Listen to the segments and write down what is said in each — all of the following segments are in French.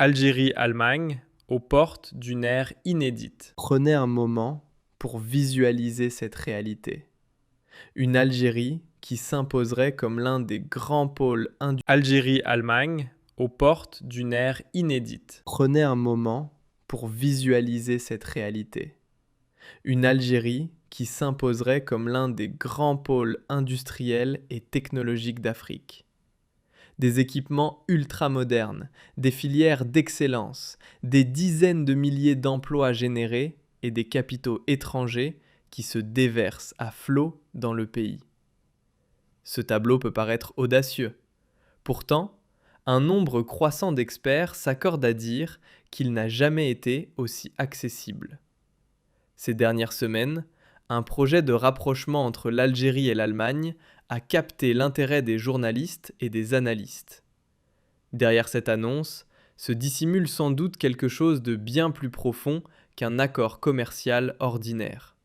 Algérie-Allemagne, aux portes d'une ère inédite. Prenez un moment pour visualiser cette réalité. Une Algérie qui s'imposerait comme l'un des grands pôles industriels. Algérie-Allemagne, aux portes d'une ère inédite. Prenez un moment pour visualiser cette réalité. Une Algérie qui s'imposerait comme l'un des grands pôles industriels et technologiques d'Afrique. Des équipements ultra-modernes, des filières d'excellence, des dizaines de milliers d'emplois générés et des capitaux étrangers qui se déversent à flot dans le pays. Ce tableau peut paraître audacieux. Pourtant, un nombre croissant d'experts s'accordent à dire qu'il n'a jamais été aussi accessible. Ces dernières semaines, un projet de rapprochement entre l'Algérie et l'Allemagne a capté l'intérêt des journalistes et des analystes. Derrière cette annonce se dissimule sans doute quelque chose de bien plus profond qu'un accord commercial ordinaire.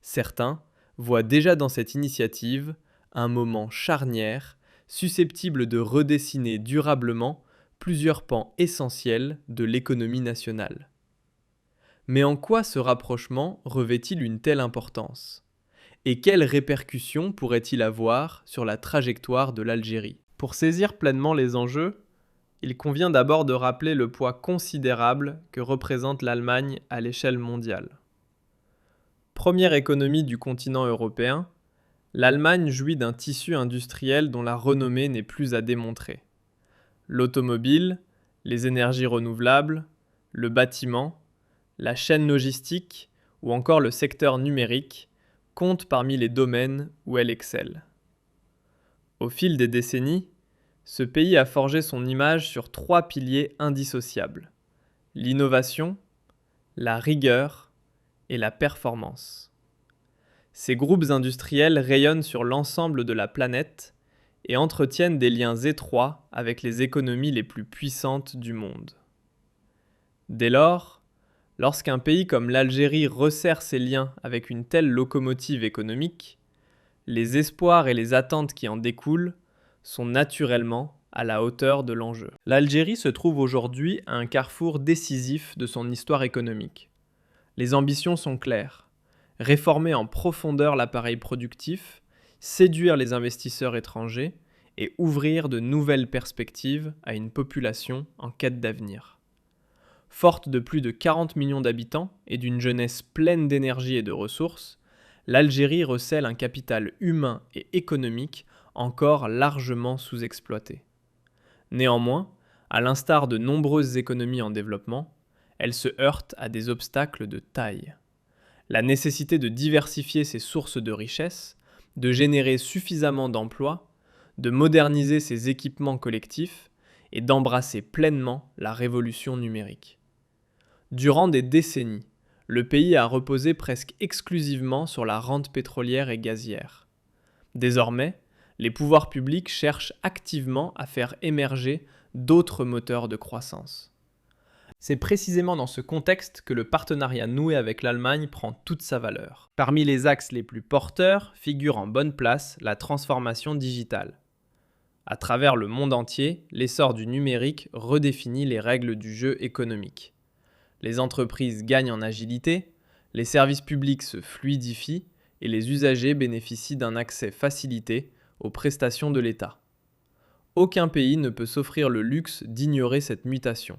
Certains voient déjà dans cette initiative un moment charnière susceptible de redessiner durablement plusieurs pans essentiels de l'économie nationale. Mais en quoi ce rapprochement revêt-il une telle importance ? Et quelles répercussions pourrait-il avoir sur la trajectoire de l'Algérie ? Pour saisir pleinement les enjeux, il convient d'abord de rappeler le poids considérable que représente l'Allemagne à l'échelle mondiale. Première économie du continent européen, l'Allemagne jouit d'un tissu industriel dont la renommée n'est plus à démontrer. L'automobile, les énergies renouvelables, le bâtiment, la chaîne logistique ou encore le secteur numérique comptent parmi les domaines où elle excelle. Au fil des décennies, ce pays a forgé son image sur 3 piliers indissociables: l'innovation, la rigueur et la performance. Ces groupes industriels rayonnent sur l'ensemble de la planète et entretiennent des liens étroits avec les économies les plus puissantes du monde. Dès lors, lorsqu'un pays comme l'Algérie resserre ses liens avec une telle locomotive économique, les espoirs et les attentes qui en découlent sont naturellement à la hauteur de l'enjeu. L'Algérie se trouve aujourd'hui à un carrefour décisif de son histoire économique. Les ambitions sont claires: réformer en profondeur l'appareil productif, séduire les investisseurs étrangers et ouvrir de nouvelles perspectives à une population en quête d'avenir. Forte de plus de 40 millions d'habitants et d'une jeunesse pleine d'énergie et de ressources, l'Algérie recèle un capital humain et économique encore largement sous-exploité. Néanmoins, à l'instar de nombreuses économies en développement, elle se heurte à des obstacles de taille. La nécessité de diversifier ses sources de richesse, de générer suffisamment d'emplois, de moderniser ses équipements collectifs et d'embrasser pleinement la révolution numérique. Durant des décennies, le pays a reposé presque exclusivement sur la rente pétrolière et gazière. Désormais, les pouvoirs publics cherchent activement à faire émerger d'autres moteurs de croissance. C'est précisément dans ce contexte que le partenariat noué avec l'Allemagne prend toute sa valeur. Parmi les axes les plus porteurs figure en bonne place la transformation digitale. À travers le monde entier, l'essor du numérique redéfinit les règles du jeu économique. Les entreprises gagnent en agilité, les services publics se fluidifient et les usagers bénéficient d'un accès facilité aux prestations de l'État. Aucun pays ne peut s'offrir le luxe d'ignorer cette mutation.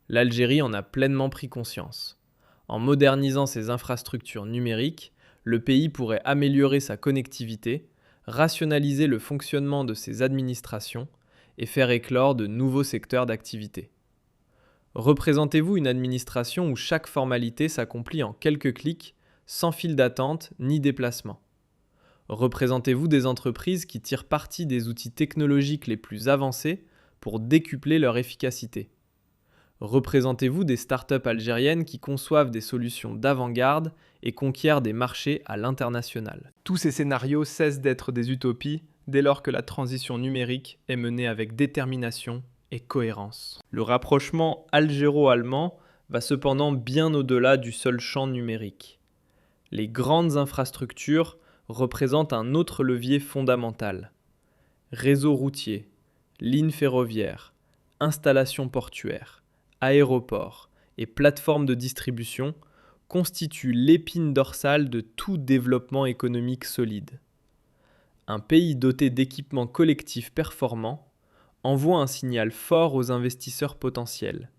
L'Algérie en a pleinement pris conscience. En modernisant ses infrastructures numériques, le pays pourrait améliorer sa connectivité, rationaliser le fonctionnement de ses administrations et faire éclore de nouveaux secteurs d'activité. Représentez-vous une administration où chaque formalité s'accomplit en quelques clics, sans file d'attente ni déplacement. Représentez-vous des entreprises qui tirent parti des outils technologiques les plus avancés pour décupler leur efficacité. Représentez-vous des startups algériennes qui conçoivent des solutions d'avant-garde et conquièrent des marchés à l'international. Tous ces scénarios cessent d'être des utopies dès lors que la transition numérique est menée avec détermination et cohérence. Le rapprochement algéro-allemand va cependant bien au-delà du seul champ numérique. Les grandes infrastructures représentent un autre levier fondamental. Réseaux routiers, lignes ferroviaires, installations portuaires, aéroports et plateformes de distribution constituent l'épine dorsale de tout développement économique solide. Un pays doté d'équipements collectifs performants envoie un signal fort aux investisseurs potentiels.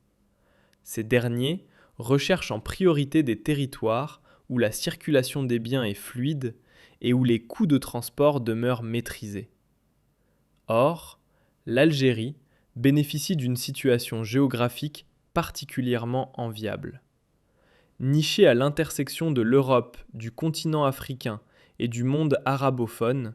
Ces derniers recherchent en priorité des territoires où la circulation des biens est fluide et où les coûts de transport demeurent maîtrisés. Or, l'Algérie bénéficie d'une situation géographique particulièrement enviable. Nichée à l'intersection de l'Europe, du continent africain et du monde arabophone,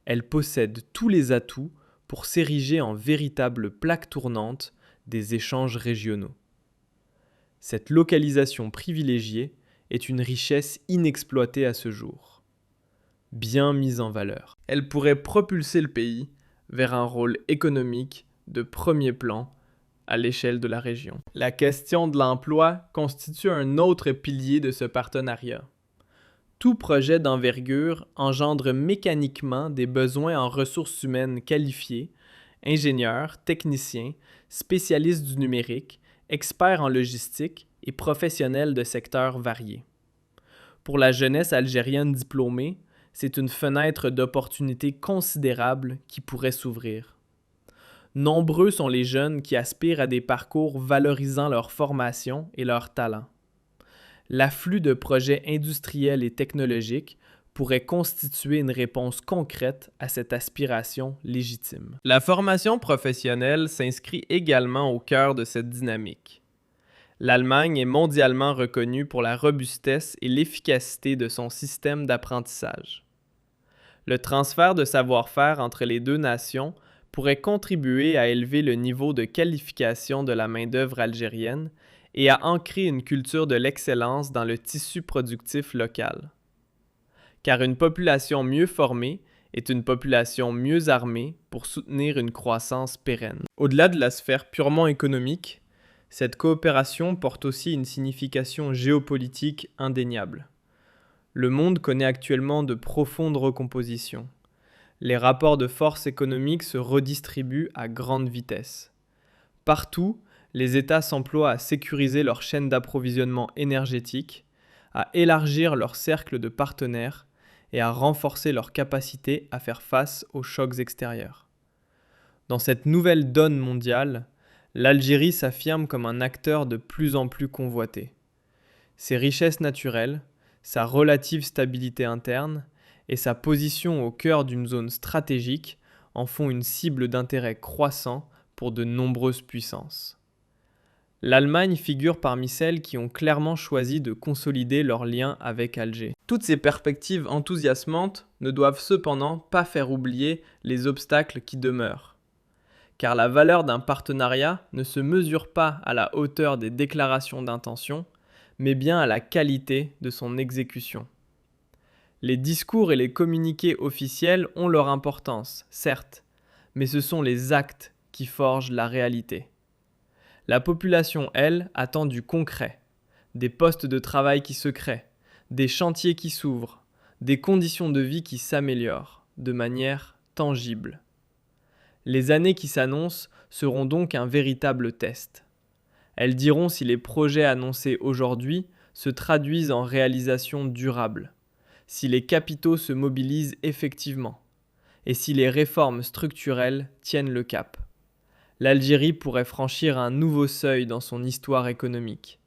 elle possède tous les atouts pour s'ériger en véritable plaque tournante des échanges régionaux. Cette localisation privilégiée est une richesse inexploitée à ce jour, bien mise en valeur. Elle pourrait propulser le pays vers un rôle économique de premier plan à l'échelle de la région. La question de l'emploi constitue un autre pilier de ce partenariat. Tout projet d'envergure engendre mécaniquement des besoins en ressources humaines qualifiées, ingénieurs, techniciens, spécialistes du numérique, experts en logistique et professionnels de secteurs variés. Pour la jeunesse algérienne diplômée, c'est une fenêtre d'opportunité considérable qui pourrait s'ouvrir. Nombreux sont les jeunes qui aspirent à des parcours valorisant leur formation et leur talent. L'afflux de projets industriels et technologiques pourrait constituer une réponse concrète à cette aspiration légitime. La formation professionnelle s'inscrit également au cœur de cette dynamique. L'Allemagne est mondialement reconnue pour la robustesse et l'efficacité de son système d'apprentissage. Le transfert de savoir-faire entre les deux nations pourrait contribuer à élever le niveau de qualification de la main-d'œuvre algérienne et à ancrer une culture de l'excellence dans le tissu productif local. Car une population mieux formée est une population mieux armée pour soutenir une croissance pérenne. Au-delà de la sphère purement économique, cette coopération porte aussi une signification géopolitique indéniable. Le monde connaît actuellement de profondes recompositions. Les rapports de force économiques se redistribuent à grande vitesse. Partout, les États s'emploient à sécuriser leur chaîne d'approvisionnement énergétique, à élargir leur cercle de partenaires et à renforcer leur capacité à faire face aux chocs extérieurs. Dans cette nouvelle donne mondiale, l'Algérie s'affirme comme un acteur de plus en plus convoité. Ses richesses naturelles, sa relative stabilité interne et sa position au cœur d'une zone stratégique en font une cible d'intérêt croissant pour de nombreuses puissances. L'Allemagne figure parmi celles qui ont clairement choisi de consolider leurs liens avec Alger. Toutes ces perspectives enthousiasmantes ne doivent cependant pas faire oublier les obstacles qui demeurent. Car la valeur d'un partenariat ne se mesure pas à la hauteur des déclarations d'intention, mais bien à la qualité de son exécution. Les discours et les communiqués officiels ont leur importance, certes, mais ce sont les actes qui forgent la réalité. La population, elle, attend du concret, des postes de travail qui se créent, des chantiers qui s'ouvrent, des conditions de vie qui s'améliorent de manière tangible. Les années qui s'annoncent seront donc un véritable test. Elles diront si les projets annoncés aujourd'hui se traduisent en réalisations durables, si les capitaux se mobilisent effectivement, et si les réformes structurelles tiennent le cap. L'Algérie pourrait franchir un nouveau seuil dans son histoire économique,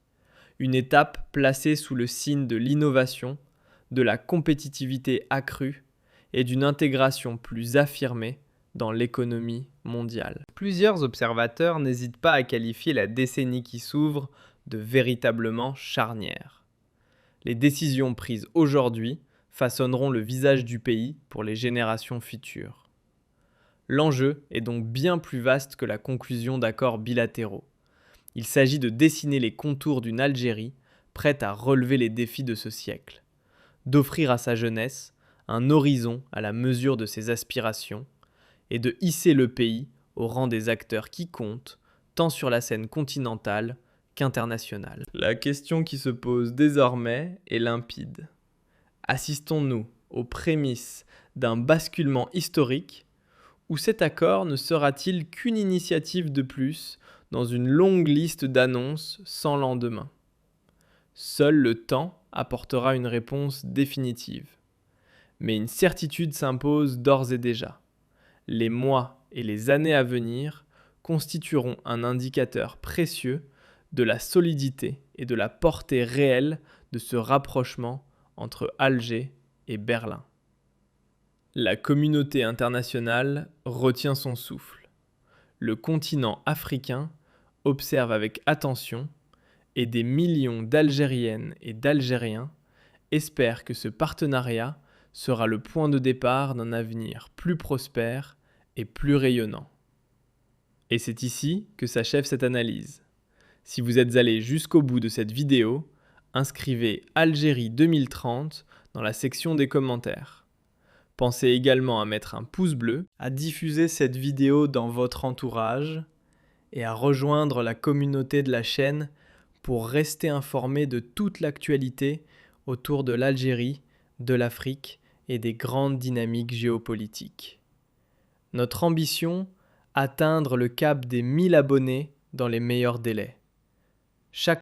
une étape placée sous le signe de l'innovation, de la compétitivité accrue et d'une intégration plus affirmée dans l'économie mondiale. Plusieurs observateurs n'hésitent pas à qualifier la décennie qui s'ouvre de véritablement charnière. Les décisions prises aujourd'hui façonneront le visage du pays pour les générations futures. L'enjeu est donc bien plus vaste que la conclusion d'accords bilatéraux. Il s'agit de dessiner les contours d'une Algérie prête à relever les défis de ce siècle, d'offrir à sa jeunesse un horizon à la mesure de ses aspirations et de hisser le pays au rang des acteurs qui comptent, tant sur la scène continentale qu'internationale. La question qui se pose désormais est limpide. Assistons-nous aux prémices d'un basculement historique ou cet accord ne sera-t-il qu'une initiative de plus dans une longue liste d'annonces sans lendemain. Seul le temps apportera une réponse définitive. Mais une certitude s'impose d'ores et déjà. Les mois et les années à venir constitueront un indicateur précieux de la solidité et de la portée réelle de ce rapprochement entre Alger et Berlin. La communauté internationale retient son souffle. Le continent africain observe avec attention et des millions d'Algériennes et d'Algériens espèrent que ce partenariat sera le point de départ d'un avenir plus prospère et plus rayonnant. Et c'est ici que s'achève cette analyse. Si vous êtes allé jusqu'au bout de cette vidéo, inscrivez Algérie 2030 dans la section des commentaires. Pensez également à mettre un pouce bleu, à diffuser cette vidéo dans votre entourage et à rejoindre la communauté de la chaîne pour rester informé de toute l'actualité autour de l'Algérie, de l'Afrique et des grandes dynamiques géopolitiques. Notre ambition, atteindre le cap des 1000 abonnés dans les meilleurs délais. Chaque